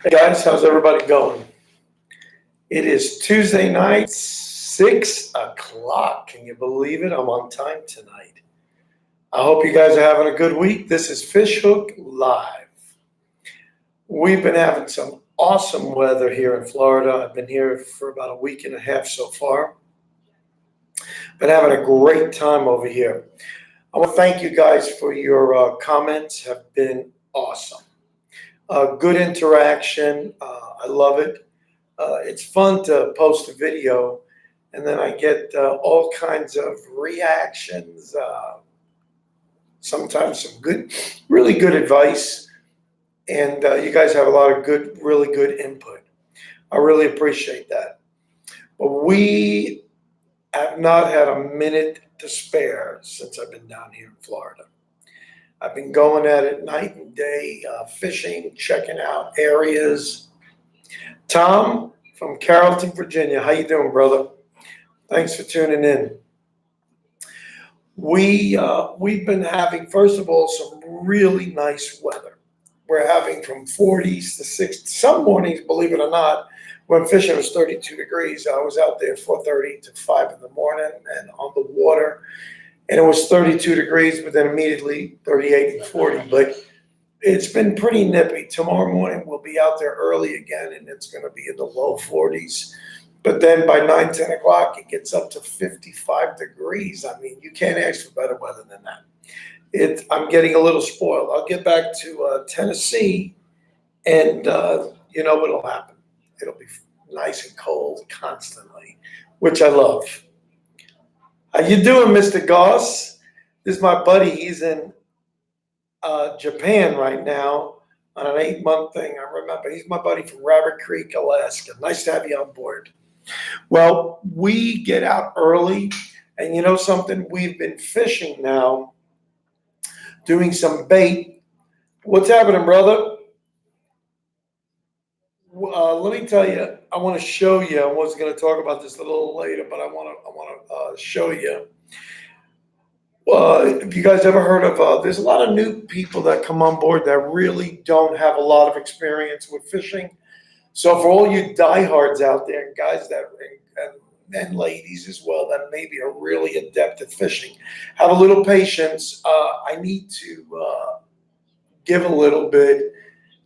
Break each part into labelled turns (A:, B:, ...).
A: Hey guys, how's everybody going? It is Tuesday night, 6 o'clock. Can you believe it? I'm on time tonight. I hope you guys are having a good week. This is Fish Hook Live. We've been having some awesome weather here in Florida. I've been here for about a week and a half so far. Been having a great time over here. I want to thank you guys for your comments. Have been awesome. Good interaction. I love it. It's fun to post a video and then I get all kinds of reactions, sometimes some good, really good advice. And you guys have a lot of good, really good input. I really appreciate that. But we have not had a minute to spare since I've been down here in Florida. I've been going at it night and day, fishing, checking out areas. Tom from Carrollton, Virginia, how you doing, brother? Thanks for tuning in. We've been having, first of all, some really nice weather. We're having from 40s to 60s. Some mornings, believe it or not, when fishing was 32 degrees, I was out there 4:30 to 5 in the morning and on the water. And it was 32 degrees, but then immediately 38 and 40. But it's been pretty nippy. Tomorrow morning, we'll be out there early again, and it's going to be in the low 40s. But then by 9, 10 o'clock, it gets up to 55 degrees. I mean, you can't ask for better weather than that. I'm getting a little spoiled. I'll get back to Tennessee, and you know what'll happen. It'll be nice and cold constantly, which I love. How you doing, Mr. Goss? This is my buddy. He's in Japan right now on an 8-month thing. I remember he's my buddy from Rabbit Creek, Alaska. Nice to have you on board. Well, we get out early, and you know something? We've been fishing now, doing some bait. What's happening, brother? Let me tell you, I want to show you. I was going to talk about this a little later, but I want to show you. If you guys ever heard of, there's a lot of new people that come on board that really don't have a lot of experience with fishing. So for all you diehards out there, and guys and ladies as well, that maybe are really adept at fishing, have a little patience. I need to give a little bit.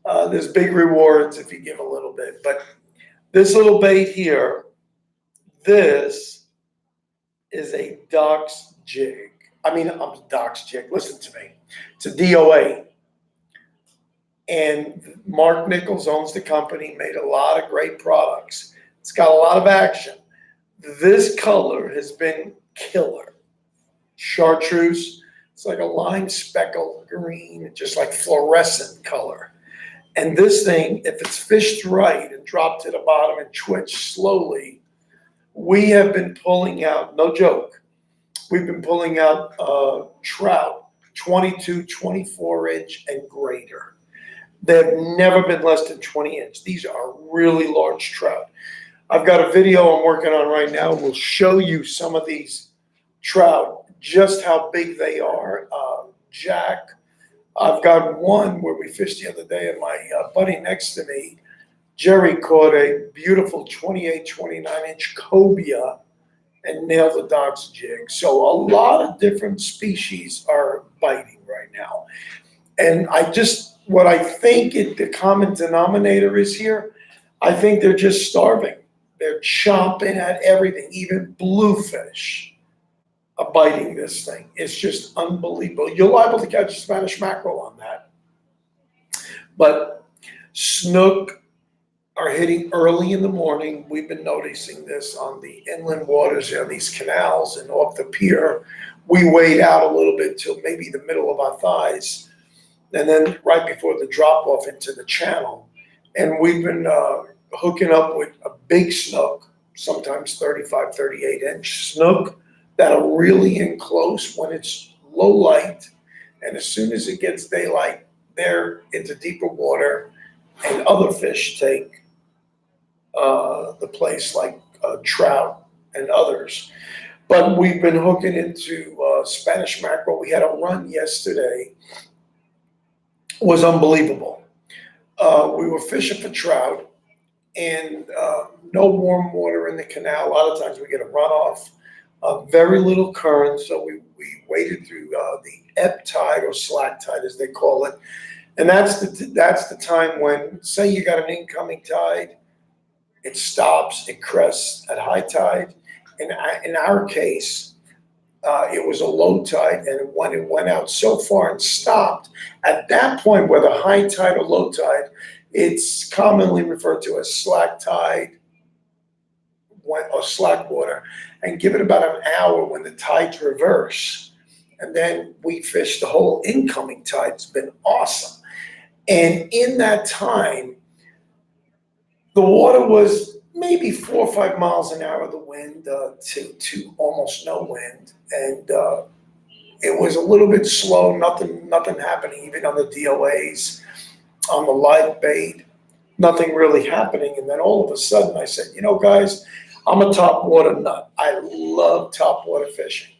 A: There's big rewards if you give a little bit. But this little bait here, this is a Doc's jig. Doc's jig. Listen to me. It's a DOA. And Mark Nichols owns the company, made a lot of great products. It's got a lot of action. This color has been killer. Chartreuse. It's like a lime speckled green, just like fluorescent color. And this thing, if it's fished right and dropped to the bottom and twitched slowly, we have been pulling out, no joke, we've been pulling out trout, 22, 24-inch and greater. They've never been less than 20 inch. These are really large trout. I've got a video I'm working on right now. We'll show you some of these trout, just how big they are. Jack, I've got one where we fished the other day, and my buddy next to me, Jerry, caught a beautiful 28, 29-inch cobia and nailed the Doc's jig. So a lot of different species are biting right now. And what I think the common denominator is here, I think they're just starving. They're chomping at everything, even bluefish are biting this thing. It's just unbelievable. You're liable to catch a Spanish mackerel on that. But snook are hitting early in the morning. We've been noticing this on the inland waters, these canals and off the pier. We wade out a little bit till maybe the middle of our thighs, and then right before the drop off into the channel. And we've been hooking up with a big snook, sometimes 35, 38-inch snook, that are really in close when it's low light. And as soon as it gets daylight, they're into deeper water, and other fish take the place, like trout and others. But we've been hooking into Spanish mackerel. We had a run yesterday. It was unbelievable. We were fishing for trout, and no warm water in the canal. A lot of times we get a runoff, very little current, so we waded through the ebb tide or slack tide, as they call it, and that's the time when, say, you got an incoming tide, it stops, it crests at high tide. In our case, it was a low tide, and when it went out so far and stopped, at that point, whether high tide or low tide, it's commonly referred to as slack tide or slack water, and give it about an hour when the tides reverse. And then we fish the whole incoming tide. It's been awesome. And in that time, the water was maybe 4 or 5 miles an hour, the wind, to almost no wind. And it was a little bit slow, nothing happening, even on the DOAs, on the live bait, nothing really happening. And then all of a sudden I said, guys, I'm a top water nut. I love top water fishing.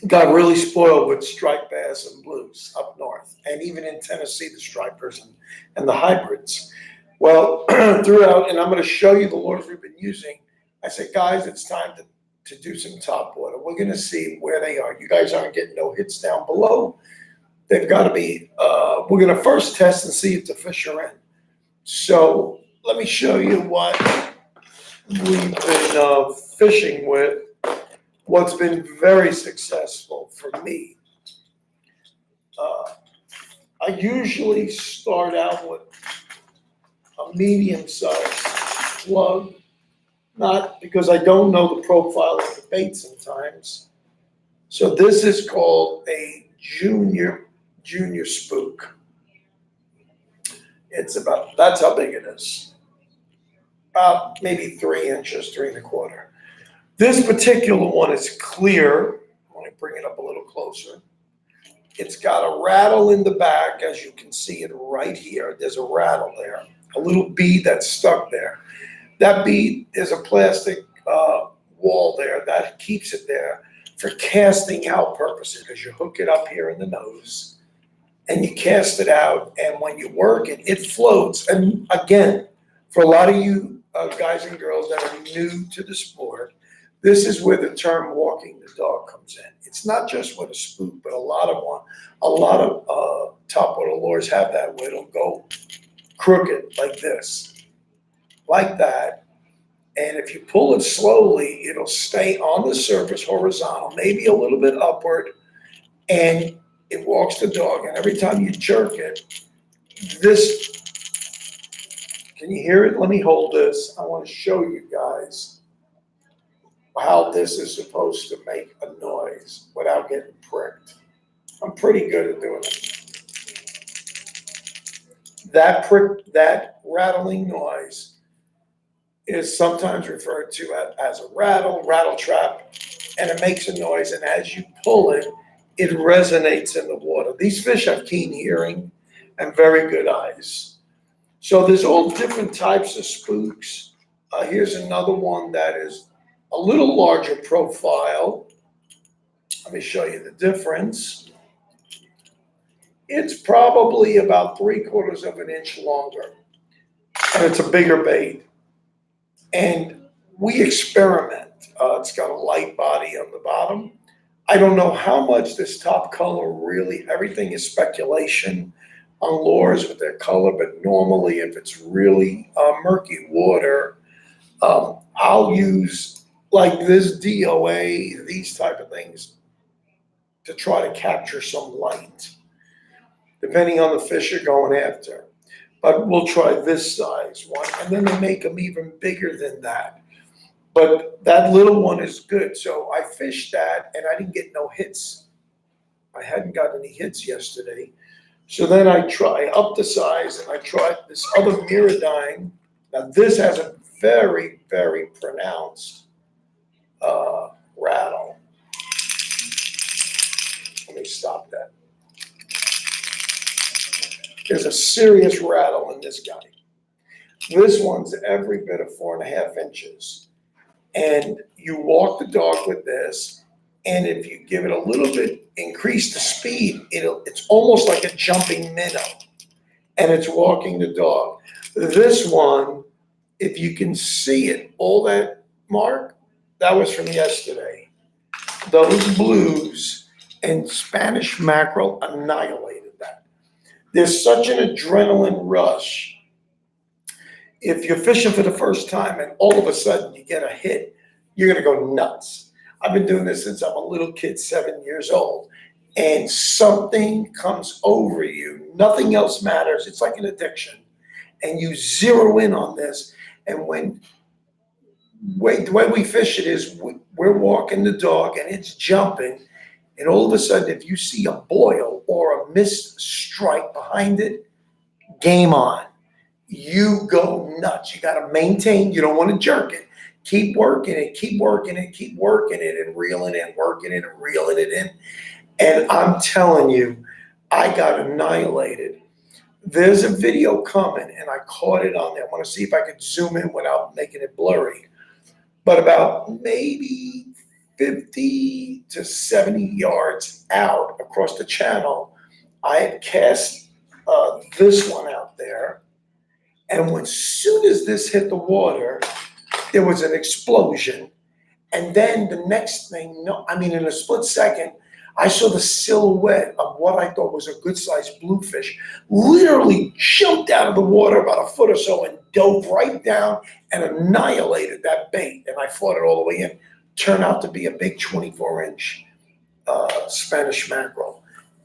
A: Got really spoiled with striped bass and blues up north, and even in Tennessee, the stripers and the hybrids. Well, throughout, and I'm going to show you the lures we've been using. I said, guys, it's time to do some top water. We're going to see where they are. You guys aren't getting no hits down below. They've got to be, we're going to first test and see if the fish are in. So let me show you what we've been fishing with, what's been very successful for me. I usually start out with a medium-sized plug, not because I don't know the profile of the bait sometimes. So this is called a junior spook. That's how big it is. About maybe 3 inches, 3 1/4. This particular one is clear. Let me bring it up a little closer. It's got a rattle in the back, as you can see it right here. There's a rattle there, a little bead that's stuck there. That bead is a plastic wall there that keeps it there for casting out purposes, because you hook it up here in the nose and you cast it out, and when you work it, it floats. And again, for a lot of you guys and girls that are new to the sport, this is where the term walking the dog comes in. It's not just with a spook, but a lot of top water lures have that, where it'll go crooked like this, like that. And if you pull it slowly, it'll stay on the surface horizontal, maybe a little bit upward, and it walks the dog. And every time you jerk it, can you hear it? Let me hold this. I want to show you guys how this is supposed to make a noise without getting pricked. I'm pretty good at doing it. That rattling noise is sometimes referred to as a rattle trap, and it makes a noise, and as you pull it, it resonates in the water. These fish have keen hearing and very good eyes. So there's all different types of spooks. Here's another one that is a little larger profile. Let me show you the difference. It's probably about 3/4 of an inch longer, and it's a bigger bait. And we experiment. It's got a light body on the bottom. I don't know how much this top color really, everything is speculation on lures with their color, but normally if it's really murky water, I'll use like this DOA, these type of things, to try to capture some light, depending on the fish you're going after. But we'll try this size one, and then they make them even bigger than that. But that little one is good. So I fished that, and I didn't get no hits. I hadn't got any hits yesterday. So then I upped the size, and I tried this other Miradyne. Now this has a very, very pronounced rattle. Let me stop that. There's a serious rattle in this guy. This one's every bit of 4.5 inches. And you walk the dog with this, and if you give it a little bit, increase the speed, it's almost like a jumping minnow. and it's walking the dog. This one, if you can see it, all that mark, that was from yesterday. Those blues and Spanish mackerel annihilated that. There's such an adrenaline rush. If you're fishing for the first time and all of a sudden you get a hit, you're going to go nuts. I've been doing this since I'm a little kid, 7 years old, and something comes over you. Nothing else matters. It's like an addiction. And you zero in on this. And the way we fish it is we're walking the dog and it's jumping. And all of a sudden, if you see a boil or a missed strike behind it, game on. You go nuts. You got to maintain. You don't want to jerk it. Keep working it, keep working it, keep working it and reeling it, working it and reeling it in. And I'm telling you, I got annihilated. There's a video coming and I caught it on there. I want to see if I could zoom in without making it blurry. But about maybe 50 to 70 yards out across the channel, I had cast this one out there. And as soon as this hit the water, there was an explosion. And then the next thing, in a split second, I saw the silhouette of what I thought was a good-sized bluefish literally jumped out of the water about a foot or so and dove right down and annihilated that bait. And I fought it all the way in. Turned out to be a big 24-inch Spanish mackerel.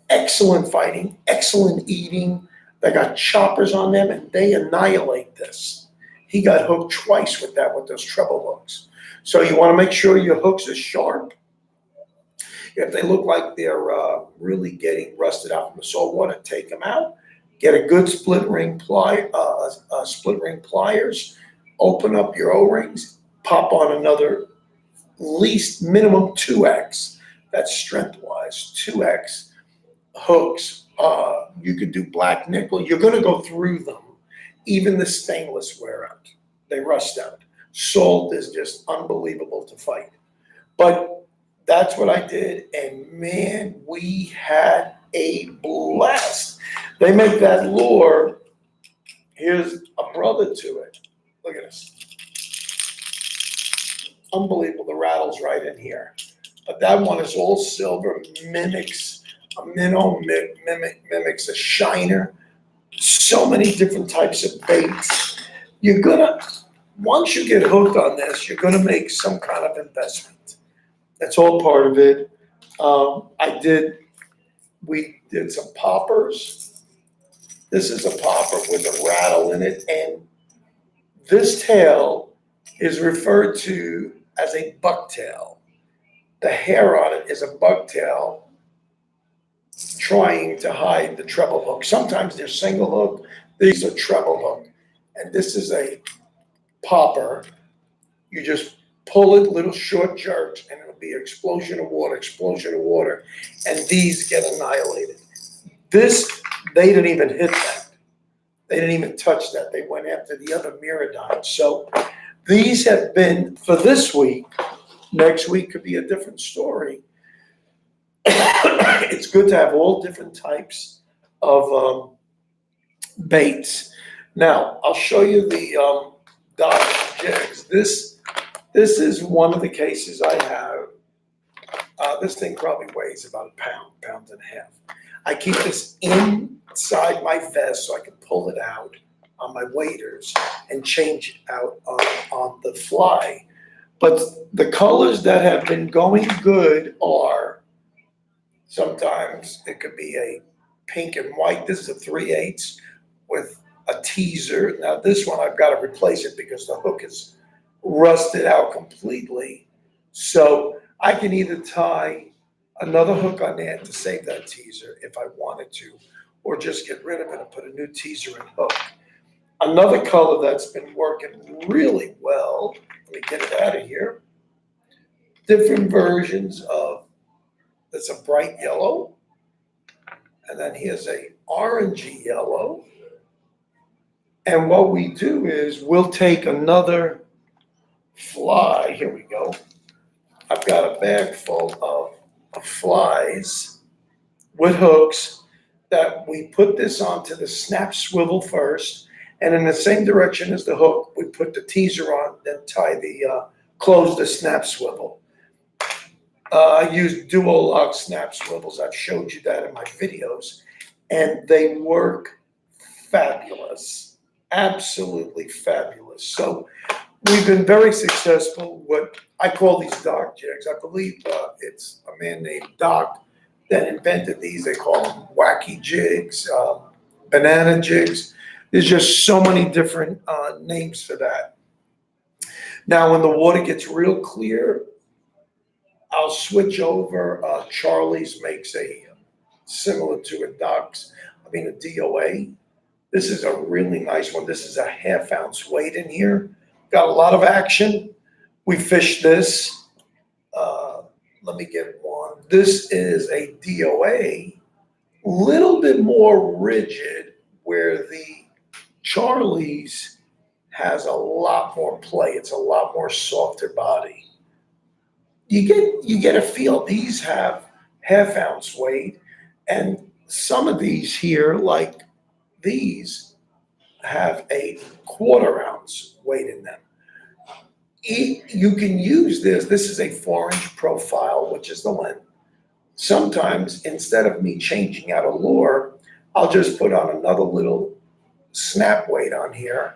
A: Excellent fighting, excellent eating. They got choppers on them, and they annihilate this. He got hooked twice with those treble hooks. So you want to make sure your hooks are sharp. If they look like they're really getting rusted out from the salt water, take them out. Get a good split ring pliers. Open up your O-rings. Pop on another, least minimum 2X. That's strength-wise, 2X hooks. You could do black nickel. You're going to go through them. Even the stainless wear out. They rust out. Salt is just unbelievable to fight. But that's what I did. And man, we had a blast. They make that lure. Here's a brother to it. Look at this. Unbelievable. The rattle's right in here. But that one is all silver, mimics a minnow, mimics a shiner. So many different types of baits. Once you get hooked on this, you're gonna make some kind of investment. That's all part of it. We did some poppers. This is a popper with a rattle in it, and this tail is referred to as a bucktail. The hair on it is a bucktail trying to hide the treble hook. Sometimes they're single hook, these are treble hook. And this is a popper. You just pull it, little short jerks, and it'll be explosion of water, and these get annihilated. This, they didn't even hit that. They didn't even touch that. They went after the other Miradyne. So these have been for this week. Next week could be a different story. It's good to have all different types of baits. Now, I'll show you the dot jigs. This is one of the cases I have. This thing probably weighs about a pound and a half. I keep this inside my vest so I can pull it out on my waders and change out on the fly. But the colors that have been going good are, sometimes it could be a pink and white. This is a 3/8 with a teaser. Now this one I've got to replace it because the hook is rusted out completely. So I can either tie another hook on there to save that teaser if I wanted to, or just get rid of it and put a new teaser and hook. Another color that's been working really well, let me get it out of here. Different versions of, it's a bright yellow, and then here's a orangey yellow. And what we do is we'll take another fly, here we go. I've got a bag full of flies with hooks. that we put this onto the snap swivel first, and in the same direction as the hook, we put the teaser on, then close the snap swivel. I use dual lock snap swivels. I've showed you that in my videos, and they work fabulous, absolutely fabulous. So we've been very successful. What I call these Doc jigs, I believe it's a man named Doc that invented these. They call them wacky jigs, banana jigs. There's just so many different names for that. Now, when the water gets real clear, I'll switch over. Charlie's makes a similar to a DOA. This is a really nice one. This is a 1/2 ounce weight in here. Got a lot of action. We fished this. Let me get one. This is a DOA, little bit more rigid, where the Charlie's has a lot more play. It's a lot more softer body. You get a feel. These have 1/2 ounce weight, and some of these here, like these, have a 1/4 ounce weight in them. You can use this. This is a 4-inch profile, which is the length. Sometimes instead of me changing out a lure, I'll just put on another little snap weight on here,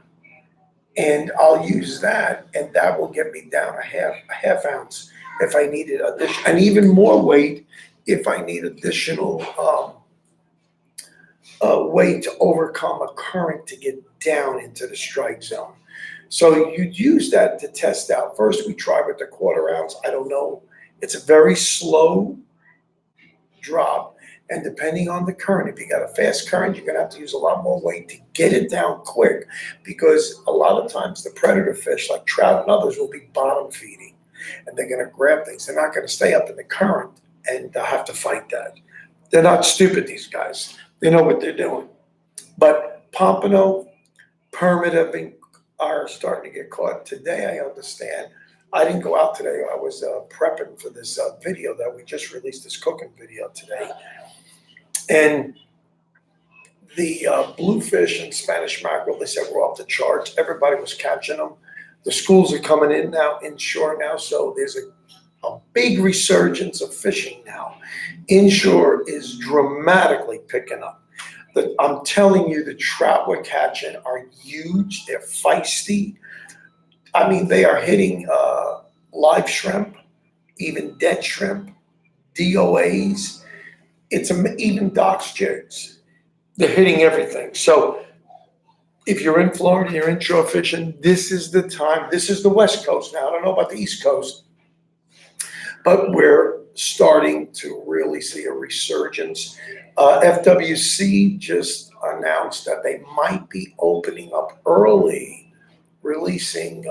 A: and I'll use that, and that will get me down a half ounce if I needed and even more weight if I need additional weight to overcome a current to get down into the strike zone. So you'd use that to test out. First, we try with the 1/4 ounce. I don't know. It's a very slow drop. And depending on the current, if you got a fast current, you're going to have to use a lot more weight to get it down quick, because a lot of times the predator fish like trout and others will be bottom feeding, and they're going to grab things. They're not going to stay up in the current, and they'll have to fight that. They're not stupid, these guys. They know what they're doing. But pompano, permit are starting to get caught. Today, I understand. I didn't go out today. I was prepping for this video that we just released, this cooking video today. And the bluefish and Spanish mackerel, they said, were off the charts. Everybody was catching them. The schools are coming in now, inshore now, so there's a big resurgence of fishing now. Inshore is dramatically picking up. I'm telling you, the trout we're catching are huge. They're feisty. I mean, they are hitting live shrimp, even dead shrimp, DOAs. It's even Doc's jigs. They're hitting everything. So if you're in Florida, you're inshore fishing, this is the time. This is the West Coast now. I don't know about the East Coast, but we're starting to really see a resurgence. FWC just announced that they might be opening up early, releasing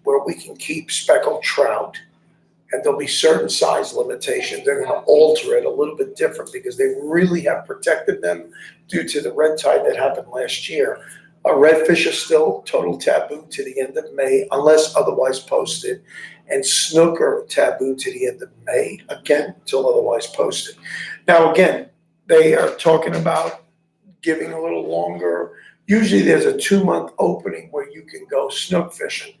A: where we can keep speckled trout, and there'll be certain size limitations. They're going to alter it a little bit different because they really have protected them due to the red tide that happened last year. Redfish are still total taboo to the end of May, unless otherwise posted, and snook are taboo to the end of May, again, until otherwise posted. Now, again, they are talking about giving a little longer. Usually there's a 2-month opening where you can go snook fishing.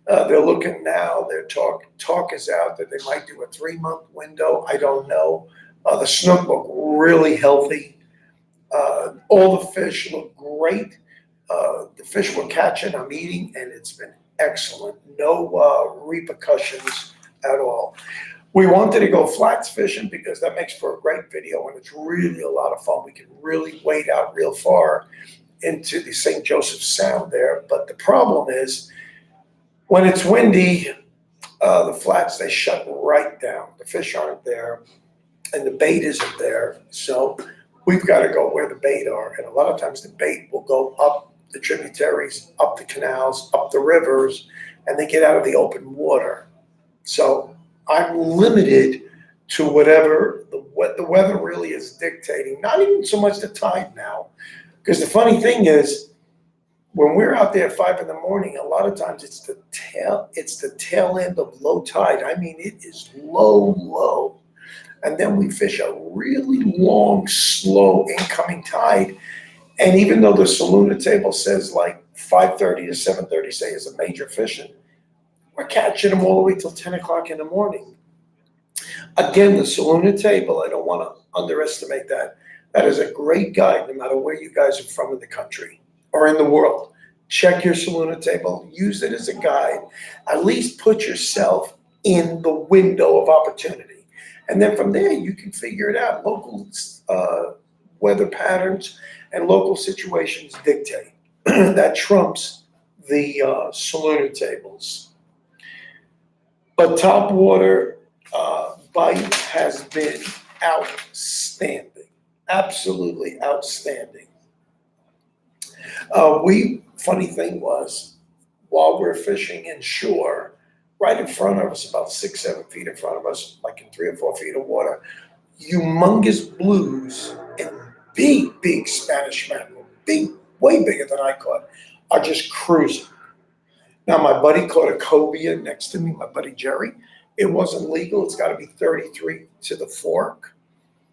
A: They're looking now, their talk is out that they might do a 3-month window. I don't know. The snook look really healthy. All the fish look great. The fish we're catching, I'm eating, and it's been excellent. No repercussions at all. We wanted to go flats fishing because that makes for a great video, and it's really a lot of fun. We can really wade out real far into the St. Joseph Sound there. But the problem is, when it's windy, the flats, they shut right down. The fish aren't there, and the bait isn't there. So we've got to go where the bait are. And a lot of times the bait will go up the tributaries, up the canals, up the rivers, and they get out of the open water. So I'm limited to whatever the weather really is dictating. Not even so much the tide now. Because the funny thing is, when we're out there at 5 in the morning, a lot of times it's the tail end of low tide. I mean, it is low. And then we fish a really long, slow incoming tide. And even though the Saluna table says like 5:30 to 7:30, say, is a major fishing, we're catching them all the way till 10 o'clock in the morning. Again, the Saluna table, I don't want to underestimate that. That is a great guide no matter where you guys are from in the country or in the world. Check your Saluna table, use it as a guide. At least put yourself in the window of opportunity. And then from there, you can figure it out. Local weather patterns and local situations dictate. That trumps the Saluna tables. But topwater bite has been outstanding, absolutely outstanding. Funny thing was, while we're fishing inshore, right in front of us, about 6, 7 feet in front of us, like in 3 or 4 feet of water, humongous blues and big Spanish mackerel, way bigger than I caught, are just cruising. Now, my buddy caught a cobia next to me, my buddy Jerry. It wasn't legal. It's got to be 33 to the fork,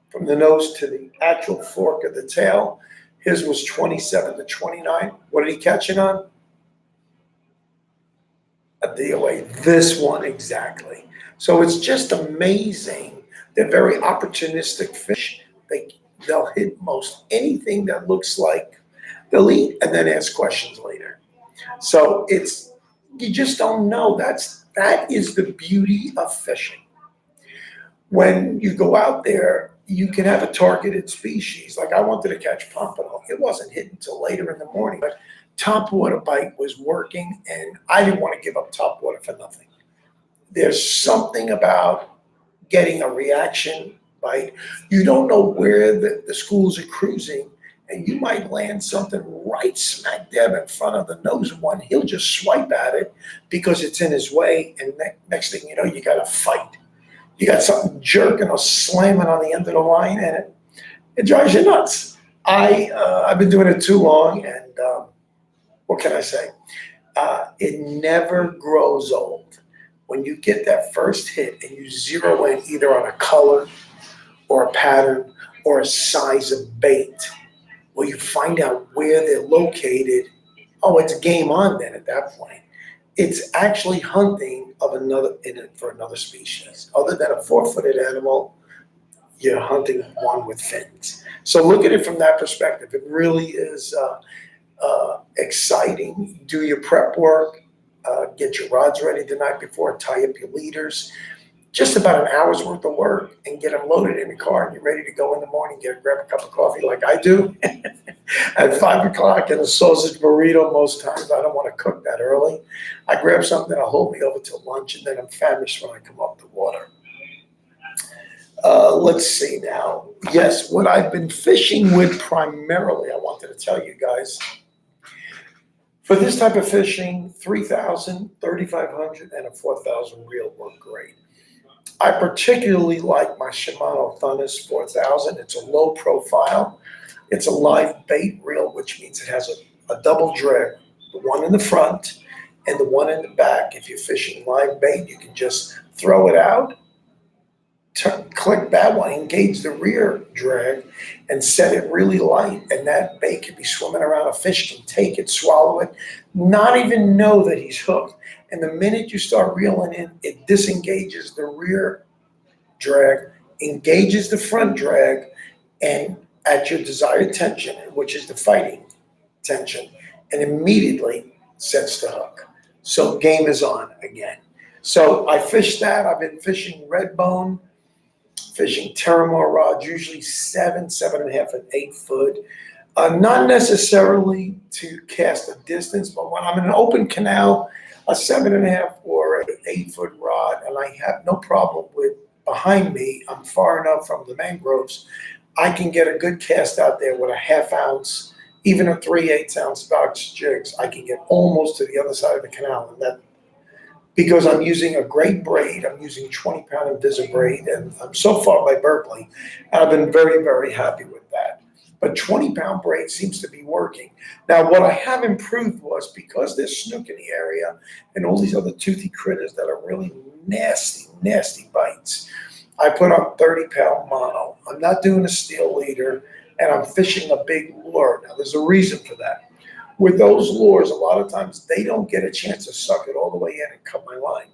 A: from the nose to the actual fork of the tail. His was 27 to 29. What did he catch it on? A DOA. This one exactly. So it's just amazing. They're very opportunistic fish. They'll hit most anything that looks like they'll eat and then ask questions later. So you just don't know. That is the beauty of fishing. When you go out there, you can have a targeted species. Like I wanted to catch pompano. It wasn't hitting until later in the morning, but topwater bite was working, and I didn't want to give up topwater for nothing. There's something about getting a reaction bite. You don't know where the schools are cruising, and you might land something right smack dab in front of the nose of one. He'll just swipe at it because it's in his way, and next thing you know, you got a fight. You got something jerking or slamming on the end of the line, and it drives you nuts. I've been doing it too long, and what can I say? It never grows old. When you get that first hit and you zero in either on a color or a pattern or a size of bait, where you find out where they're located, oh, it's game on then at that point. It's actually hunting for another species. Other than a 4-footed animal, you're hunting one with fins. So look at it from that perspective. It really is exciting. Do your prep work, get your rods ready the night before, tie up your leaders. Just about an hour's worth of work and get them loaded in the car, and you're ready to go in the morning, grab a cup of coffee like I do at 5 o'clock, and a sausage burrito most times. I don't want to cook that early. I grab something that'll hold me over till lunch, and then I'm famished when I come off the water. Let's see now. Yes, what I've been fishing with primarily, I wanted to tell you guys, for this type of fishing, 3,000, 3,500, and a 4,000 reel work great. I particularly like my Shimano Thunus 4000. It's a low profile. It's a live bait reel, which means it has a double drag, the one in the front and the one in the back. If you're fishing live bait, you can just throw it out, click that one, engage the rear drag, and set it really light. And that bait can be swimming around. A fish can take it, swallow it, not even know that he's hooked. And the minute you start reeling in, it disengages the rear drag, engages the front drag, and at your desired tension, which is the fighting tension, and immediately sets the hook. So game is on again. So I fished that. I've been fishing redbone, fishing Terramar rods, usually 7, 7.5, and 8 foot. Not necessarily to cast a distance, but when I'm in an open canal, a 7.5 or an 8 foot rod, and I have no problem with behind me, I'm far enough from the mangroves, I can get a good cast out there with a 1/2 ounce, even a 3/8 ounce box jigs. I can get almost to the other side of the canal, and that because I'm using a great braid. I'm using 20-pound Invisa braid, and I'm so far by Berkeley, and I've been very, very happy with that. But 20-pound braid seems to be working. Now, what I have improved was, because there's snook in the area and all these other toothy critters that are really nasty, nasty bites, I put on 30-pound mono. I'm not doing a steel leader, and I'm fishing a big lure. Now, there's a reason for that. With those lures, a lot of times they don't get a chance to suck it all the way in and cut my line.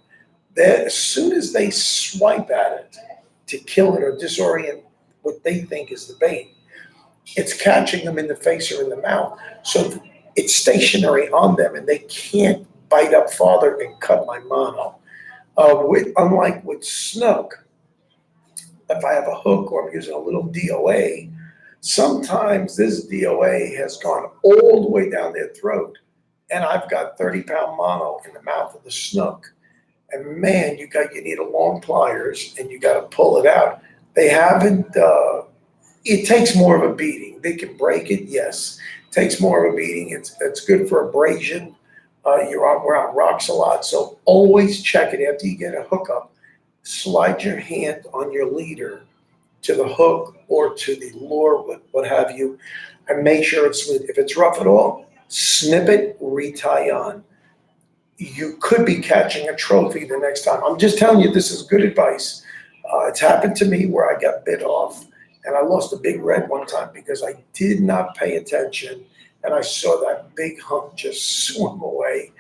A: As soon as they swipe at it to kill it or disorient what they think is the bait, it's catching them in the face or in the mouth. So it's stationary on them and they can't bite up farther and cut my mono. Unlike with snook, if I have a hook or I'm using a little DOA, sometimes this DOA has gone all the way down their throat and I've got 30-pound mono in the mouth of the snook. And man, you need a long pliers and you got to pull it out. They haven't, it takes more of a beating. They can break it, yes. It takes more of a beating. It's good for abrasion. We're on rocks a lot, so always check it after you get a hookup. Slide your hand on your leader to the hook or to the lure, what have you, and make sure it's smooth. If it's rough at all, snip it, retie on. You could be catching a trophy the next time. I'm just telling you, this is good advice. It's happened to me where I got bit off, and I lost a big red one time because I did not pay attention, and I saw that big hump just swim away.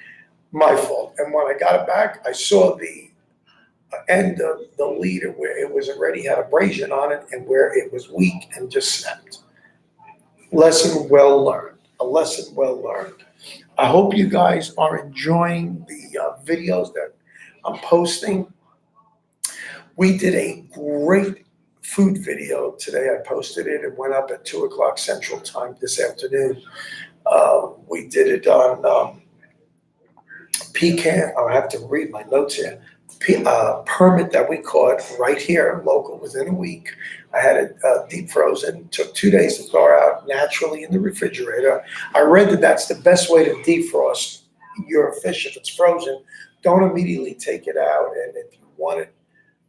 A: My fault. And when I got it back, I saw the end of the leader where it was already had abrasion on it and where it was weak and just snapped. Lesson well learned. A lesson well learned. I hope you guys are enjoying the videos that I'm posting. We did a great food video today. I posted it. It went up at 2 o'clock Central Time this afternoon. We did it on pecan. I have to read my notes here. Permit that we caught right here, local, within a week. I had it deep frozen. Took 2 days to thaw out naturally in the refrigerator. I read that that's the best way to defrost your fish if it's frozen. Don't immediately take it out, and if you want it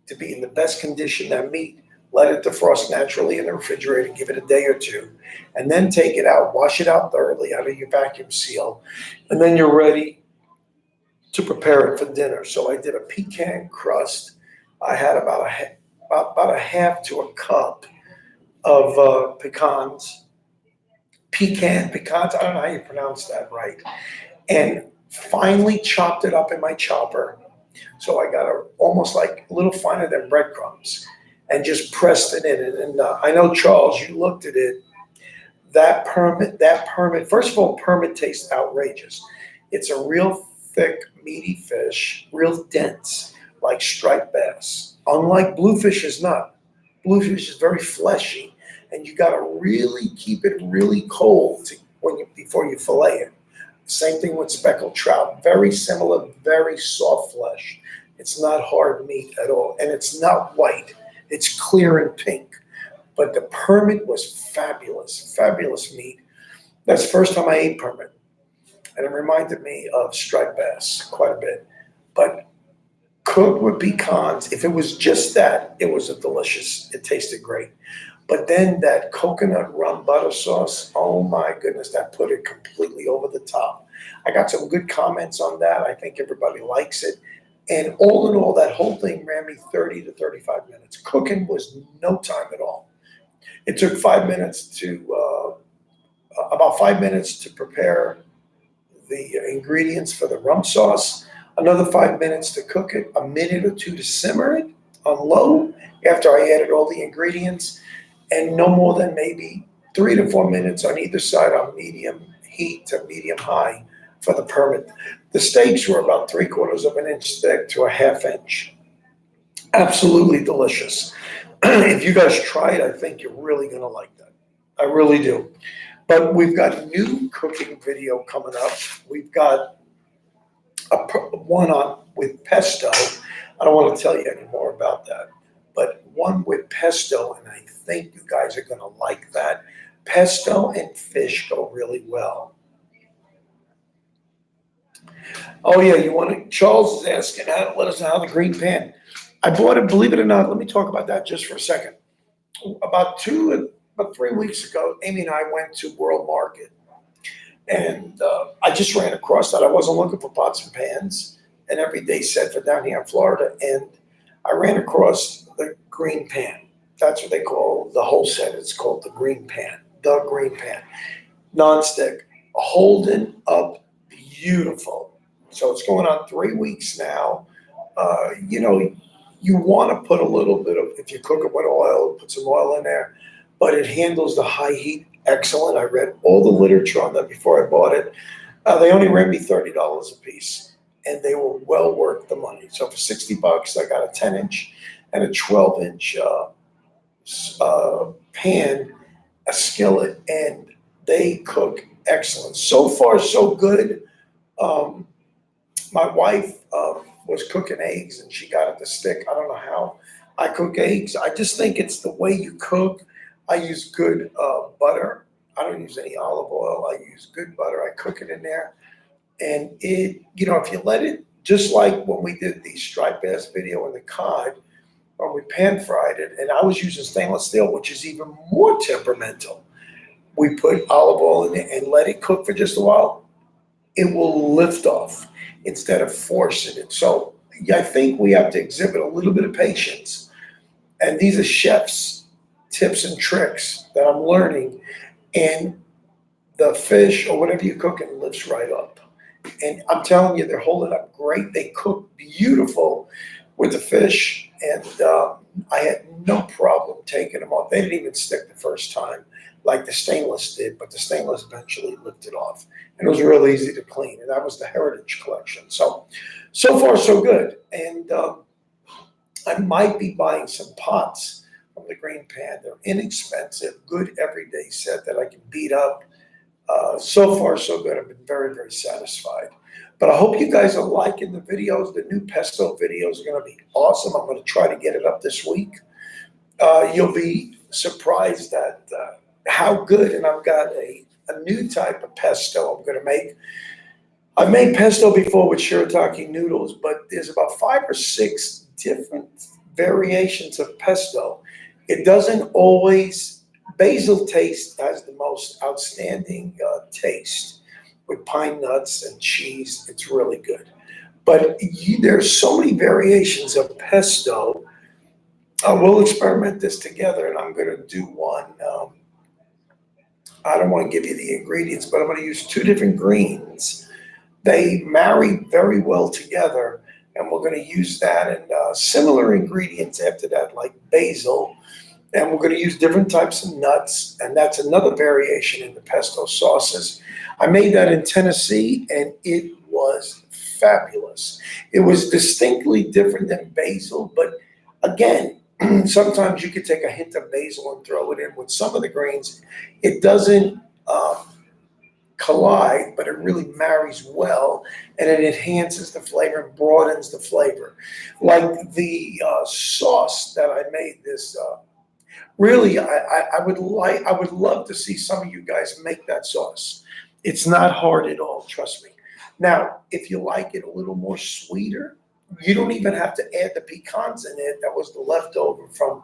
A: to be in the best condition, that meat, let it defrost naturally in the refrigerator. Give it a day or two, and then take it out. Wash it out thoroughly out of your vacuum seal, and then you're ready to prepare it for dinner. So I did a pecan crust. I had about a half to a cup of pecans. Pecans, I don't know how you pronounce that right. And finely chopped it up in my chopper. So I got almost like a little finer than breadcrumbs and just pressed it in. And I know, Charles, you looked at it. That permit, first of all, permit tastes outrageous. It's a real thick, meaty fish, real dense, like striped bass. Unlike bluefish is not. Bluefish is very fleshy, and you got to really keep it really cold before you fillet it. Same thing with speckled trout. Very similar, very soft flesh. It's not hard meat at all, and it's not white. It's clear and pink. But the permit was fabulous, fabulous meat. That's the first time I ate permit. And it reminded me of striped bass quite a bit. But cooked with pecans, if it was just that, it was delicious. It tasted great. But then that coconut rum butter sauce, oh my goodness, that put it completely over the top. I got some good comments on that. I think everybody likes it. And all in all, that whole thing ran me 30 to 35 minutes. Cooking was no time at all. It took about 5 minutes to prepare the ingredients for the rum sauce, another 5 minutes to cook it, a minute or two to simmer it on low after I added all the ingredients, and no more than maybe 3 to 4 minutes on either side on medium heat to medium high for the permit. The steaks were about 3/4 of an inch thick to a ½ inch. Absolutely delicious. If you guys try it, I think you're really going to like that. I really do. But we've got a new cooking video coming up. We've got one with pesto. I don't want to tell you any more about that, but one with pesto, and I think you guys are going to like that. Pesto and fish go really well. Oh yeah, Charles is asking, let us know how the green pan. I bought it, believe it or not, let me talk about that just for a second. About 3 weeks ago, Amy and I went to World Market, and I just ran across that. I wasn't looking for pots and pans, and every day said for down here in Florida, and I ran across the green pan. That's what they call the whole set. It's called the green pan. The green pan. Non-stick. Holding up beautiful. So it's going on 3 weeks now. You want to put a little bit of, if you cook it with oil, put some oil in there, but it handles the high heat excellent. I read all the literature on that before I bought it. They only ran me $30 a piece, and they were well worth the money. So for $60, I got a 10-inch and a 12-inch pan, a skillet, and they cook excellent. So far, so good. My wife was cooking eggs, and she got it to stick. I don't know how I cook eggs. I just think it's the way you cook. I use good butter. I don't use any olive oil. I use good butter. I cook it in there. And if you let it, just like when we did the striped bass video in the cod, when we pan fried it, and I was using stainless steel, which is even more temperamental. We put olive oil in it and let it cook for just a while. It will lift off instead of forcing it. So I think we have to exhibit a little bit of patience. And these are chefs' tips and tricks that I'm learning. And the fish or whatever you're cooking lifts right up. And I'm telling you, they're holding up great. They cook beautiful with the fish. And I had no problem taking them off. They didn't even stick the first time like the stainless did, but the stainless eventually lifted off. And it was real easy to clean. And that was the Heritage Collection. So far, so good. And I might be buying some pots from the green pan. They're inexpensive, good everyday set that I can beat up. So far, so good. I've been very, very satisfied. But I hope you guys are liking the videos. The new pesto videos are going to be awesome. I'm going to try to get it up this week. You'll be surprised at how good. And I've got a new type of pesto I'm going to make. I've made pesto before with shirataki noodles, but there's about 5 or 6 different variations of pesto. It doesn't always, basil taste has the most outstanding taste with pine nuts and cheese. It's really good. But there's so many variations of pesto. We'll experiment this together, and I'm going to do one. I don't want to give you the ingredients, but I'm going to use 2 different greens. They marry very well together, and we're going to use that and similar ingredients after that, like basil. And we're going to use different types of nuts, and that's another variation in the pesto sauces. I made that in Tennessee, and it was fabulous. It was distinctly different than basil, but again, sometimes you could take a hint of basil and throw it in with some of the greens. It doesn't collide, but it really marries well, and it enhances the flavor and broadens the flavor. Like the sauce that I made this. Really, I would love to see some of you guys make that sauce. It's not hard at all, trust me. Now, if you like it a little more sweeter, you don't even have to add the pecans in it. That was the leftover from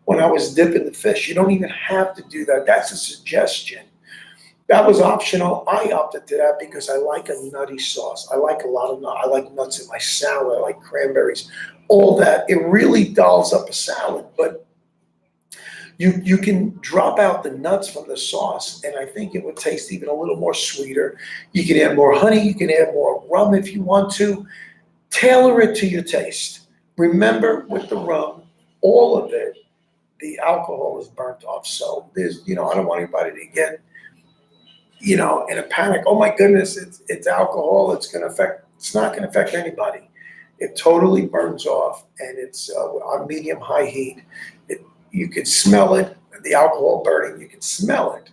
A: when I was dipping the fish. You don't even have to do that. That's a suggestion. That was optional. I opted to that because I like a nutty sauce. I like a lot of nuts. I like nuts in my salad. I like cranberries, all that. It really dolls up a salad, but you can drop out the nuts from the sauce, and I think it would taste even a little more sweeter. You can add more honey. You can add more rum if you want to. Tailor it to your taste. Remember, with the rum, all of it, the alcohol is burnt off. So there's, I don't want anybody to get, in a panic. Oh my goodness, it's alcohol. It's not going to affect anybody. It totally burns off, and it's on medium-high heat. You can smell it, the alcohol burning, you can smell it.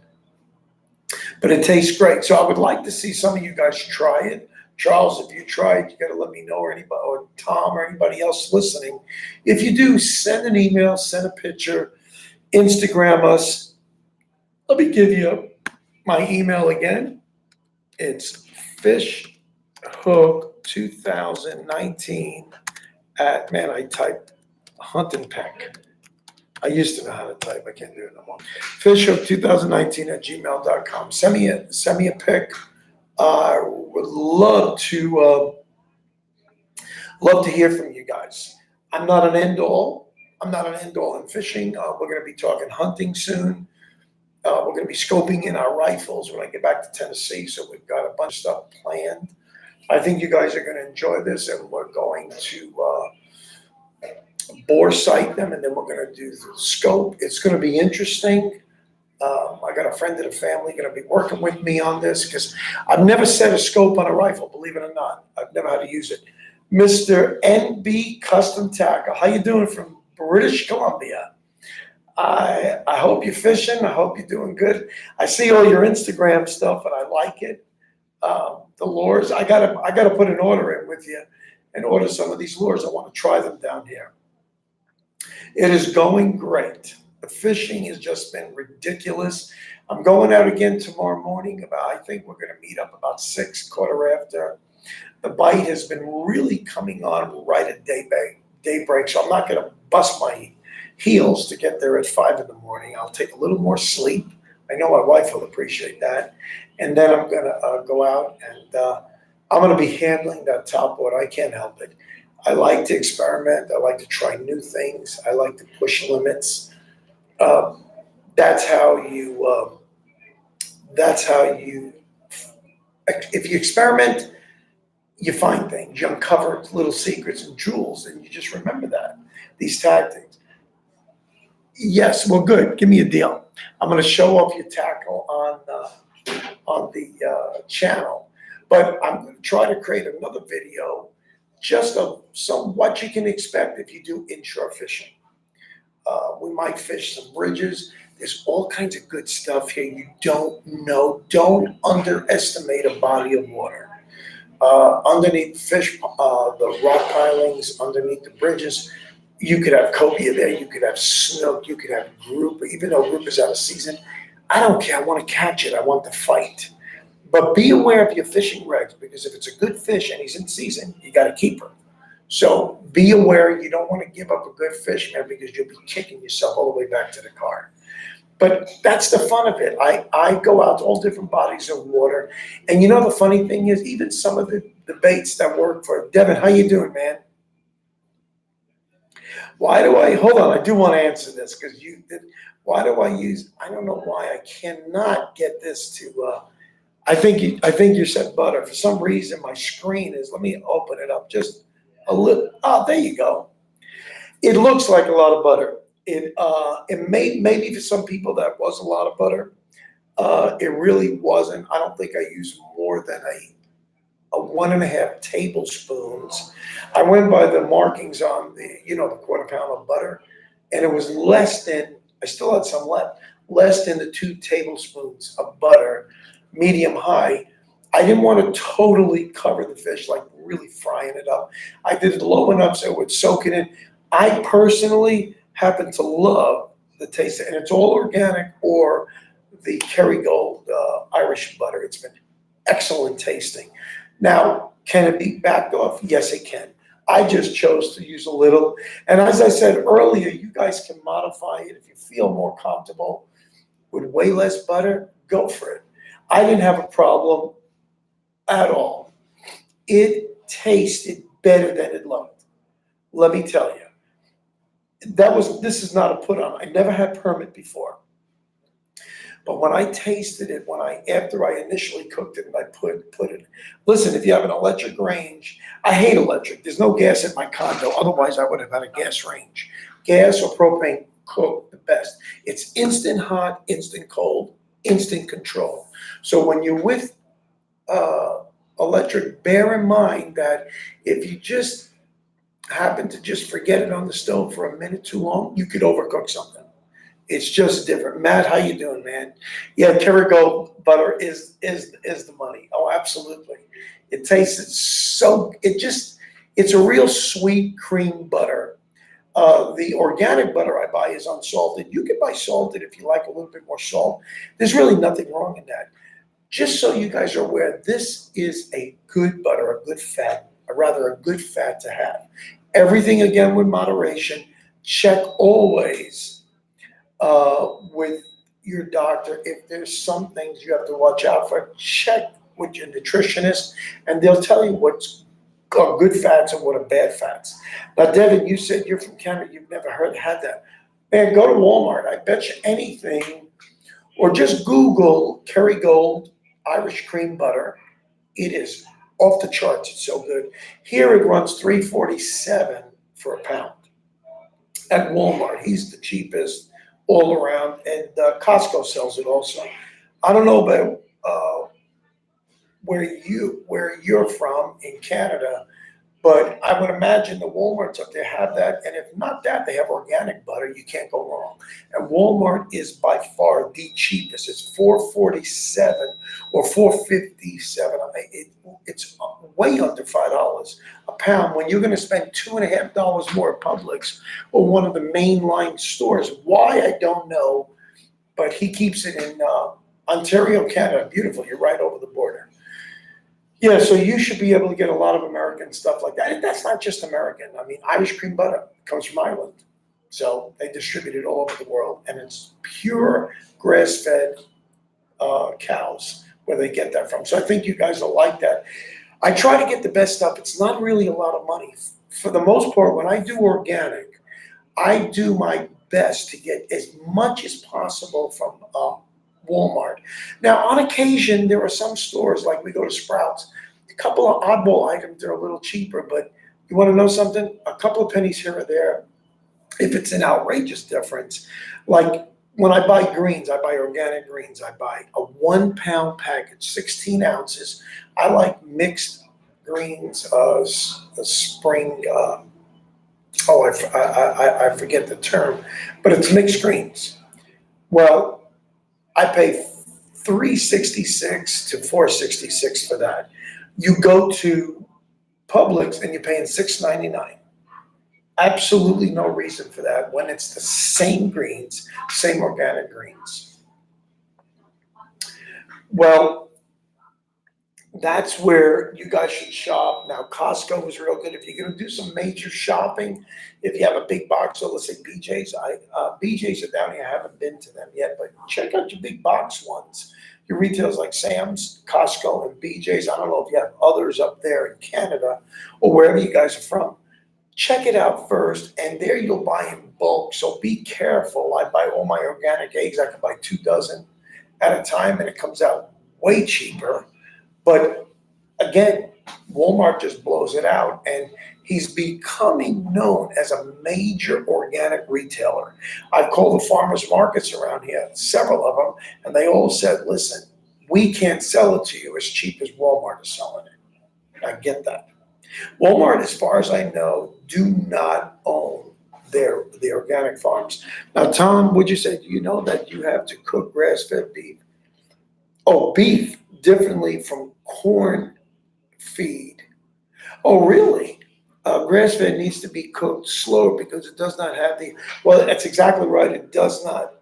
A: But it tastes great. So I would like to see some of you guys try it. Charles, if you try it, you got to let me know, or anybody, or Tom, or anybody else listening. If you do, send an email, send a picture, Instagram us. Let me give you my email again. It's fishhook2019 at, man, I typed Hunt and Peck. I used to know how to type. I can't do it no more. Fishhook2019 at gmail.com. Send me a pic. I would love to hear from you guys. I'm not an end all. I'm not an end all in fishing. We're going to be talking hunting soon. We're going to be scoping in our rifles when I get back to Tennessee. So we've got a bunch of stuff planned. I think you guys are going to enjoy this, and we're going to bore sight them, and then we're going to do the scope. It's going to be interesting. I got a friend of the family going to be working with me on this because I've never set a scope on a rifle, believe it or not. I've never had to use it. Mr. NB Custom Tackle, how you doing from British Columbia? I hope you're fishing. I hope you're doing good. I see all your Instagram stuff, and I like it. The lures, I gotta put an order in with you and order some of these lures. I want to try them down here. It is going great. The fishing has just been ridiculous. I'm going out again tomorrow morning. I think we're going to meet up about 6, quarter after. The bite has been really coming on right at daybreak, so I'm not going to bust my heels to get there at 5 in the morning. I'll take a little more sleep. I know my wife will appreciate that. And then I'm going to go out, and I'm going to be handling that topwater. I can't help it. I like to experiment. I like to try new things. I like to push limits. That's how you. If you experiment, you find things. You uncover little secrets and jewels, and you just remember that these tactics. Yes, well, good. Give me a deal. I'm going to show off your tackle on the channel, but I'm going to try to create another video just of what you can expect if you do inshore fishing. We might fish some bridges. There's all kinds of good stuff here you don't know. Don't underestimate a body of water. Underneath the rock pilings, underneath the bridges, you could have cobia there, you could have snook, you could have grouper. Even though group is out of season, I don't care. I want to catch it. I want to fight. But be aware of your fishing regs, because if it's a good fish and he's in season, you got to keep her. So be aware. You don't want to give up a good fish, man, because you'll be kicking yourself all the way back to the car. But that's the fun of it. I go out to all different bodies of water. And you know the funny thing is, even some of the baits that work for Devin, how you doing, man? Hold on, I do want to answer this because you did. Why do I use, I don't know why I cannot get this to, I think you said butter. For some reason, my screen is, let me open it up just a little. Oh, there you go. It looks like a lot of butter. Maybe for some people that was a lot of butter. It really wasn't. I don't think I used more than a 1.5 tablespoons. I went by the markings on the quarter pound of butter, and it was less than, I still had some left, less than the 2 tablespoons of butter, medium high. I didn't want to totally cover the fish, like really frying it up. I did it low enough so it would soak it in. I personally happen to love the taste, and it's all organic or the Kerrygold Irish butter. It's been excellent tasting. Now, can it be backed off? Yes, it can. I just chose to use a little. And as I said earlier, you guys can modify it if you feel more comfortable with way less butter, go for it. I didn't have a problem at all. It tasted better than it looked. Let me tell you. This is not a put on. I never had permit before. But when I tasted it, after I initially cooked it and I put it, listen, if you have an electric range, I hate electric. There's no gas at my condo. Otherwise, I would have had a gas range. Gas or propane, cook the best. It's instant hot, instant cold, instant control. So when you're with electric, bear in mind that if you just happen to just forget it on the stove for a minute too long, you could overcook something. It's just different. Matt, how you doing, man? Yeah, Kerrygold butter is the money. Oh, absolutely. It tastes so. It's a real sweet cream butter. The organic butter I buy is unsalted. You can buy salted if you like a little bit more salt. There's really nothing wrong in that. Just so you guys are aware, this is a good butter, a good fat to have. Everything again with moderation. Check always with your doctor. If there's some things you have to watch out for, check with your nutritionist, and they'll tell you what's are good fats and what are bad fats. Now, Devin, you said you're from Canada. You've never had that. Man, go to Walmart. I bet you anything, or just Google Kerrygold Irish cream butter. It is off the charts. It's so good. Here it runs $3.47 for a pound at Walmart. He's the cheapest all around, and Costco sells it also. I don't know about where you're from in Canada, but I would imagine the Walmarts up there have that, and if not that, they have organic butter. You can't go wrong. And Walmart is by far the cheapest. It's $4.47 or $4.57. It's way under $5 a pound. When you're going to spend $2.50 more at Publix or one of the mainline stores, why I don't know, but he keeps it in Ontario, Canada. Beautiful. You're right over the border. Yeah, so you should be able to get a lot of American stuff like that. And that's not just American. I mean, Irish cream butter comes from Ireland. So they distribute it all over the world. And it's pure grass-fed cows where they get that from. So I think you guys will like that. I try to get the best stuff. It's not really a lot of money. For the most part, when I do organic, I do my best to get as much as possible from Walmart. Now, on occasion, there are some stores, like we go to Sprouts, a couple of oddball items are a little cheaper, but you want to know something? A couple of pennies here or there, if it's an outrageous difference. Like when I buy greens, I buy organic greens. I buy a 1 pound package, 16 ounces. I like mixed greens, spring, I forget the term, but it's mixed greens. Well, I pay $3.66 to $4.66 for that. You go to Publix and you're paying $6.99. Absolutely no reason for that when it's the same greens, same organic greens. Well, that's where you guys should shop. Now, Costco is real good. If you're going to do some major shopping, if you have a big box, so let's say BJ's. BJ's are down here. I haven't been to them yet, but check out your big box ones. Your retailers like Sam's, Costco, and BJ's. I don't know if you have others up there in Canada or wherever you guys are from. Check it out first, and there you'll buy in bulk. So be careful. I buy all my organic eggs. I can buy 2 dozen at a time, and it comes out way cheaper. But again, Walmart just blows it out, and he's becoming known as a major organic retailer. I've called the farmers markets around here, several of them, and they all said, listen, we can't sell it to you as cheap as Walmart is selling it. I get that. Walmart, as far as I know, do not own the organic farms. Now, Tom, would you say, do you know that you have to cook grass-fed beef? Oh, beef differently from corn feed. Oh, really? Grass-fed needs to be cooked slower because it does not have well, that's exactly right. It does not.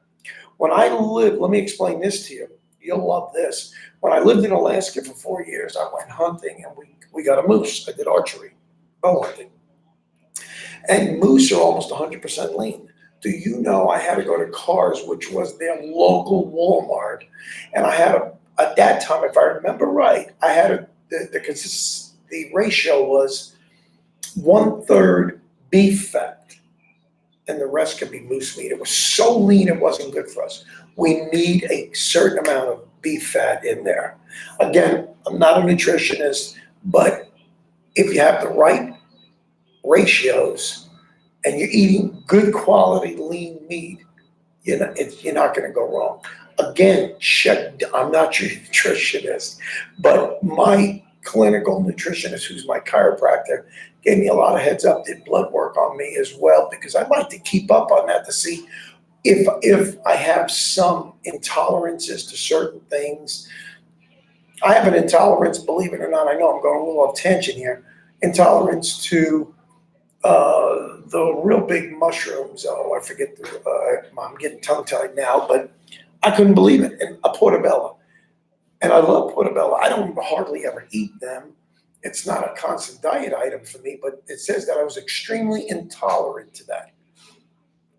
A: When I lived, let me explain this to you. You'll love this. When I lived in Alaska for 4 years, I went hunting and we got a moose. I did archery, bow hunting. And moose are almost 100% lean. Do you know I had to go to Cars, which was their local Walmart, and I had at that time, if I remember right, I had the ratio was 1/3 beef fat, and the rest could be moose meat. It was so lean, it wasn't good for us. We need a certain amount of beef fat in there. Again, I'm not a nutritionist, but if you have the right ratios and you're eating good quality lean meat, you're not going to go wrong. Again, I'm not your nutritionist, but my clinical nutritionist, who's my chiropractor, gave me a lot of heads up, did blood work on me as well, because I like to keep up on that to see if I have some intolerances to certain things. I have an intolerance, believe it or not, I know I'm going a little off tangent here, intolerance to the real big mushrooms. Oh, I forget, I'm getting tongue-tied now, but I couldn't believe it. And a portobello. And I love portobello. I don't hardly ever eat them. It's not a constant diet item for me, but it says that I was extremely intolerant to that.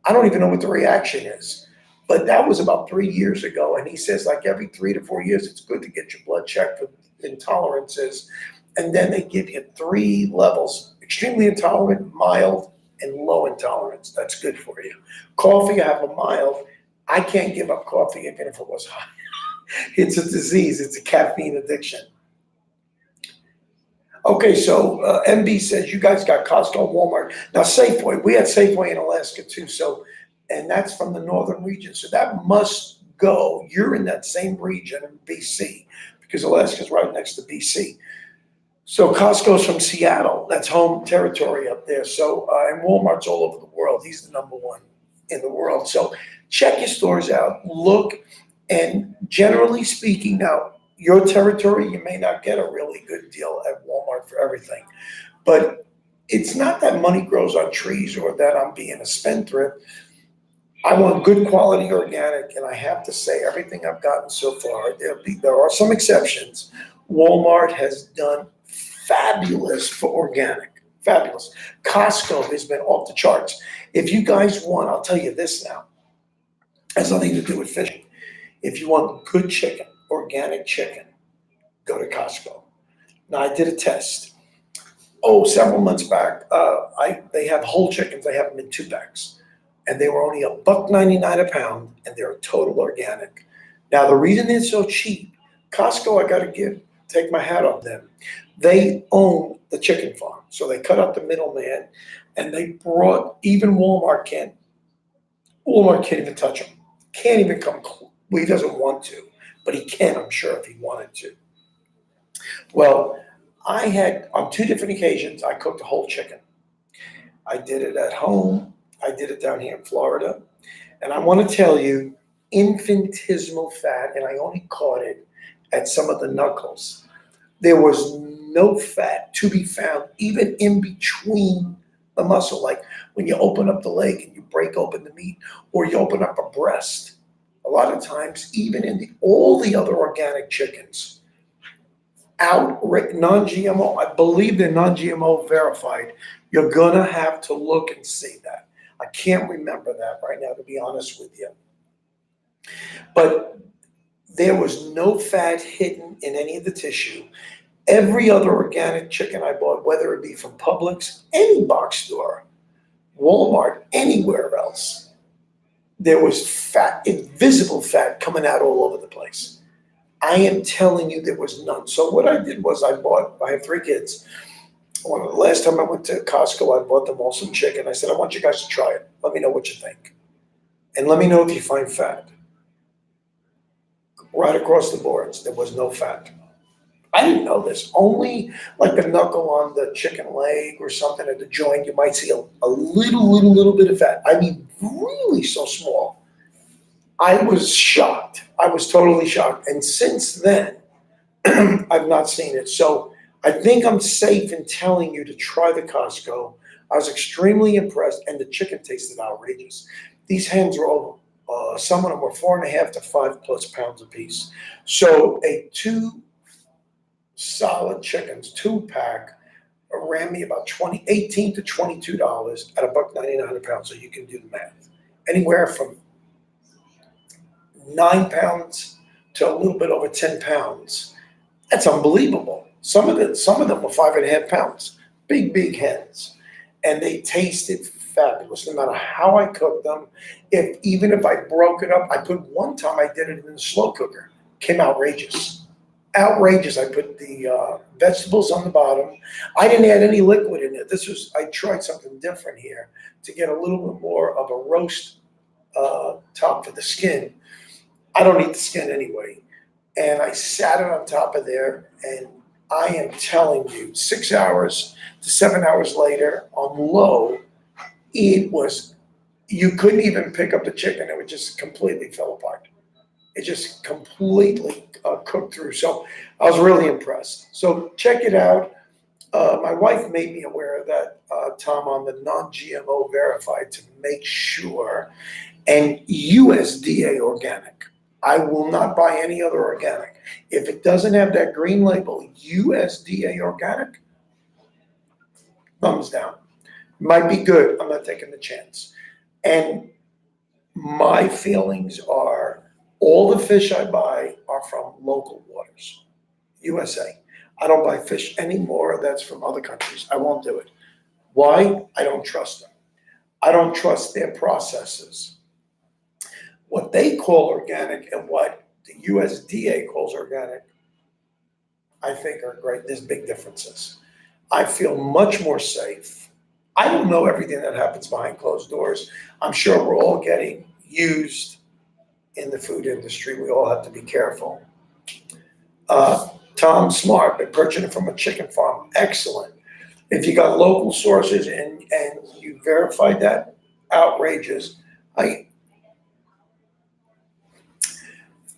A: I don't even know what the reaction is. But that was about 3 years ago. And he says, like every 3 to 4 years, it's good to get your blood checked for intolerances. And then they give you 3 levels: extremely intolerant, mild, and low intolerance. That's good for you. Coffee, I have a mild. I can't give up coffee even if it was hot. It's a disease. It's a caffeine addiction. Okay, so MB says you guys got Costco and Walmart. Now Safeway, we had Safeway in Alaska too. So, and that's from the northern region. So that must go. You're in that same region in BC because Alaska's right next to BC. So Costco's from Seattle. That's home territory up there. So and Walmart's all over the world. He's the number one in the world. So check your stores out. Look, and generally speaking, now your territory, you may not get a really good deal at Walmart for everything, but it's not that money grows on trees or that I'm being a spendthrift. I want good quality organic, and I have to say everything I've gotten so far. There are some exceptions. Walmart has done fabulous for organic, fabulous. Costco has been off the charts. If you guys want, I'll tell you this now, it has nothing to do with fishing. If you want good chicken, organic chicken, go to Costco. Now I did a test. Several months back, they have whole chickens. They have them in 2-packs, and they were only $1.99 a pound, and they're total organic. Now the reason they're so cheap, Costco, I got to take my hat off them. They own the chicken farm, so they cut out the middleman, and they brought even Walmart can't even touch them. Can't even come close. Well, he doesn't want to, but he can, I'm sure, if he wanted to. Well, I had, on 2 different occasions, I cooked a whole chicken. I did it at home. I did it down here in Florida. And I want to tell you, infinitesimal fat, and I only caught it at some of the knuckles. There was no fat to be found, even in between the muscle. Like when you open up the leg and you break open the meat, or you open up a breast. A lot of times, even in all the other organic chickens, non-GMO, I believe they're non-GMO verified. You're gonna have to look and see that. I can't remember that right now, to be honest with you. But there was no fat hidden in any of the tissue. Every other organic chicken I bought, whether it be from Publix, any box store, Walmart, anywhere else, there was fat, invisible fat coming out all over the place. I am telling you, there was none. So what I did was I have 3 kids. The last time I went to Costco, I bought them all some chicken. I said, I want you guys to try it. Let me know what you think. And let me know if you find fat. Right across the boards, there was no fat. I didn't know this. Only like the knuckle on the chicken leg or something at the joint, you might see a little bit of fat. I mean, really so small. I was shocked. I was totally shocked. And since then, I've not seen it. So I think I'm safe in telling you to try the Costco. I was extremely impressed, and the chicken tasted outrageous. These hens were over. Some of them were 4.5 to 5+ pounds apiece. So a 2 solid chickens, 2-pack, ran me about $18 to $22 at $1.99 a pound. So you can do the math. Anywhere from 9 pounds to a little bit over 10 pounds. That's unbelievable. Some of them were 5.5 pounds. Big hens, and they tasted fabulous. No matter how I cooked them, even if I broke it up, one time I did it in a slow cooker. Came outrageous. Outrageous. I put the vegetables on the bottom. I didn't add any liquid in it. I tried something different here to get a little bit more of a roast top for the skin. I don't eat the skin anyway. And I sat it on top of there, and I am telling you, 6 hours to 7 hours later on low, you couldn't even pick up the chicken. It just completely fell apart. It just completely cooked through. So I was really impressed. So check it out. My wife made me aware of that, Tom, on the non-GMO verified to make sure. And USDA organic. I will not buy any other organic. If it doesn't have that green label, USDA organic, thumbs down. Might be good. I'm not taking the chance. And my feelings are all the fish I buy are from local waters, USA. I don't buy fish anymore that's from other countries. I won't do it. Why? I don't trust them. I don't trust their processes. What they call organic and what the USDA calls organic, I think are great. There's big differences. I feel much more safe. I don't know everything that happens behind closed doors. I'm sure we're all getting used in the food industry. We all have to be careful. Tom Smart, been purchasing from a chicken farm. Excellent. If you got local sources and you verified that, outrageous.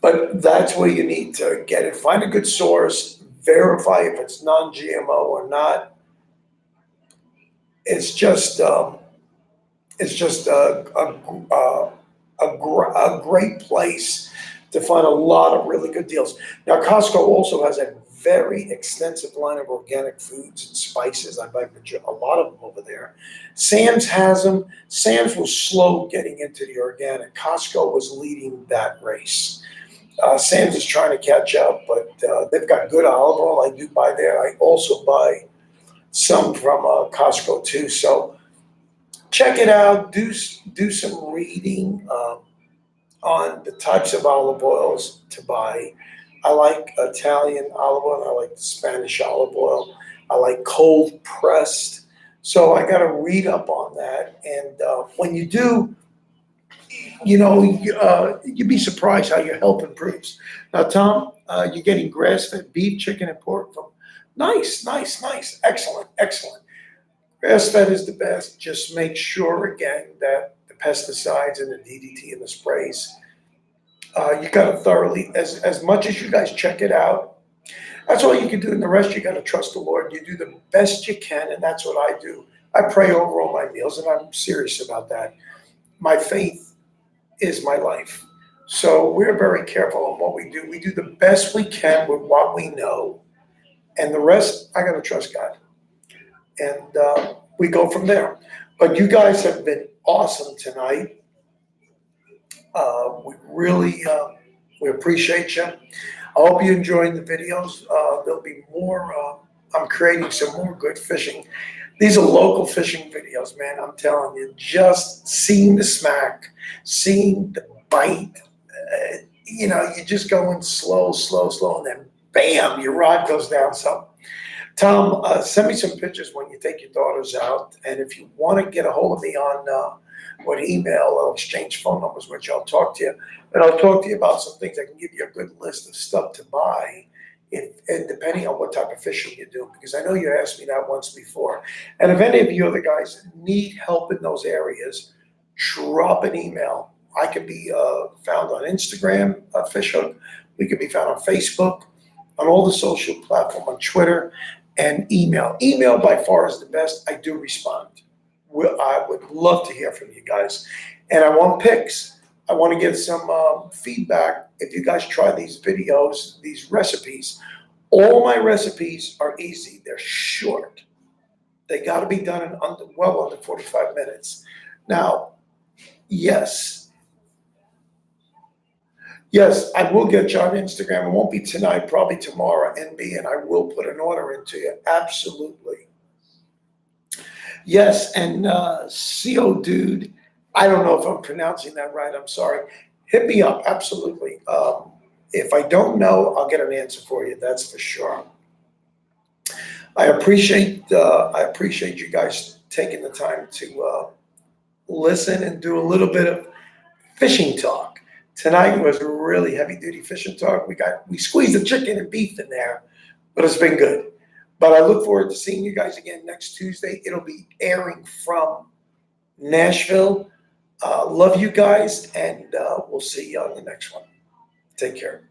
A: But that's where you need to get it. Find a good source, verify if it's non-GMO or not. It's just a great place to find a lot of really good deals. Now, Costco also has a very extensive line of organic foods and spices. I buy a lot of them over there. Sam's has them. Sam's was slow getting into the organic. Costco was leading that race. Sam's is trying to catch up, but they've got good olive oil. I do buy there. I also buy some from Costco too. So check it out. Do some reading on the types of olive oils to buy. I like Italian olive oil. I like Spanish olive oil. I like cold pressed. So I got to read up on that. And when you do, you'd be surprised how your health improves. Now, Tom, you're getting grass-fed beef, chicken, and pork from. Nice. Excellent. Grass-fed is the best. Just make sure, again, that the pesticides and the DDT and the sprays, you got to thoroughly, as much as you guys check it out, that's all you can do. And the rest, you got to trust the Lord. You do the best you can, and that's what I do. I pray over all my meals, and I'm serious about that. My faith is my life. So we're very careful on what we do. We do the best we can with what we know. And the rest, I got to trust God. And we go from there. But you guys have been awesome tonight. We really, we appreciate you. I hope you're enjoying the videos. There'll be more. I'm creating some more good fishing. These are local fishing videos, man. I'm telling you, just seeing the smack, seeing the bite. You're just going slow, and then bam, your rod goes down. So, Tom, send me some pictures when you take your daughters out. And if you want to get a hold of me on email, I'll exchange phone numbers, which I'll talk to you. And I'll talk to you about some things. I can give you a good list of stuff to buy. And depending on what type of fishing you do, because I know you asked me that once before. And if any of you other guys need help in those areas, drop an email. I can be found on Instagram, Fishhook. We can be found on Facebook, on all the social platforms, on Twitter, and email. Email by far is the best. I do respond. I would love to hear from you guys. And I want pics. I want to get some feedback. If you guys try these videos, these recipes, all my recipes are easy. They're short. They got to be done in well under 45 minutes. Now, yes, I will get you on Instagram. It won't be tonight, probably tomorrow, NB, and I will put an order into you. Absolutely. Yes, and CO Dude, I don't know if I'm pronouncing that right. I'm sorry. Hit me up. Absolutely. If I don't know, I'll get an answer for you. That's for sure. I appreciate you guys taking the time to listen and do a little bit of fishing talk. Tonight was really heavy duty fishing talk. We squeezed the chicken and beef in there, but it's been good. But I look forward to seeing you guys again next Tuesday. It'll be airing from Nashville. Love you guys, and we'll see you on the next one. Take care.